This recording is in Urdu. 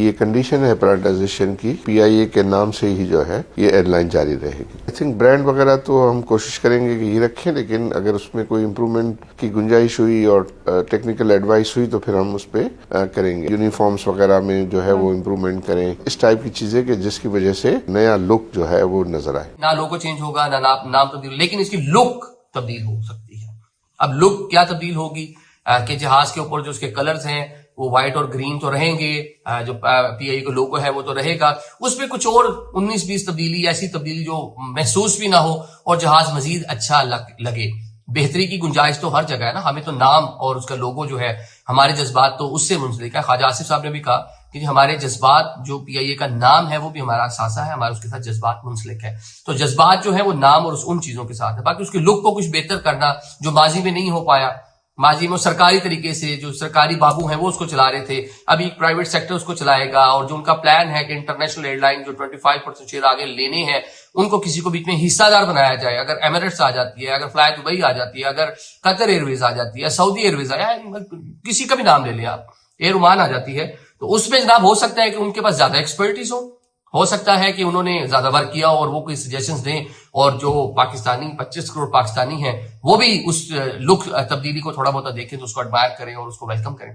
یہ کنڈیشن ہے پرائیویٹائزیشن کی، پی آئی اے کے نام سے ہی جو ہے یہ ایئر لائن جاری رہے گی. آئی تھنک برانڈ وغیرہ تو ہم کوشش کریں گے کہ یہ رکھیں، لیکن اگر اس میں کوئی امپروومنٹ کی گنجائش ہوئی اور ٹیکنیکل ایڈوائس ہوئی تو پھر ہم اس پہ کریں گے. یونیفارمز وغیرہ میں جو ہے وہ امپروومنٹ کریں، اس ٹائپ کی چیزیں کہ جس کی وجہ سے نیا لک جو ہے وہ نظر آئے. نہ لوگو چینج ہوگا نہ نام تبدیل، لیکن اس کی لک تبدیل ہو سکتی ہے. اب لک کیا تبدیل ہوگی کہ جہاز کے اوپر جو اس کے کلرز ہیں وہ وائٹ اور گرین تو رہیں گے، جو پی آئی کا لوگو ہے وہ تو رہے گا، اس پہ کچھ اور 19-20 تبدیلی، ایسی تبدیلی جو محسوس بھی نہ ہو اور جہاز مزید اچھا لگے. بہتری کی گنجائش تو ہر جگہ ہے نا. ہمیں تو نام اور اس کا لوگو جو ہے، ہمارے جذبات تو اس سے منسلک ہے. خواجہ آصف صاحب نے بھی کہا کہ ہمارے جذبات، جو پی آئی اے کا نام ہے وہ بھی ہمارا اثاثہ ہے، ہمارے اس کے ساتھ جذبات منسلک ہے. تو جذبات جو ہے وہ نام اور ان چیزوں کے ساتھ ہے. باقی اس کے لک کو کچھ بہتر کرنا جو ماضی میں نہیں ہو پایا، ماضی میں سرکاری طریقے سے جو سرکاری بابو ہیں وہ اس کو چلا رہے تھے، ابھی پرائیویٹ سیکٹر اس کو چلائے گا. اور جو ان کا پلان ہے کہ انٹرنیشنل ایئر لائن جو 25% شیئر آگے لینے ہیں ان کو کسی کو بیچ میں حصہ دار بنایا جائے. اگر ایمریٹس آ جاتی ہے، اگر فلائی دبئی آ جاتی ہے، اگر قطر ایئر ویز آ جاتی ہے، سعودی ایئر ویز کسی کا بھی نام لے لیں آپ، ایئر اومان آ جاتی ہے، تو اس میں جناب ہو سکتا ہے کہ ان کے پاس زیادہ ایکسپرٹیز ہو سکتا ہے کہ انہوں نے زیادہ ورک کیا اور وہ کوئی سجیشنز دیں، اور جو پاکستانی 25 کروڑ پاکستانی ہیں وہ بھی اس لک تبدیلی کو تھوڑا بہت دیکھیں تو اس کو ایڈمائر کریں اور اس کو ویلکم کریں.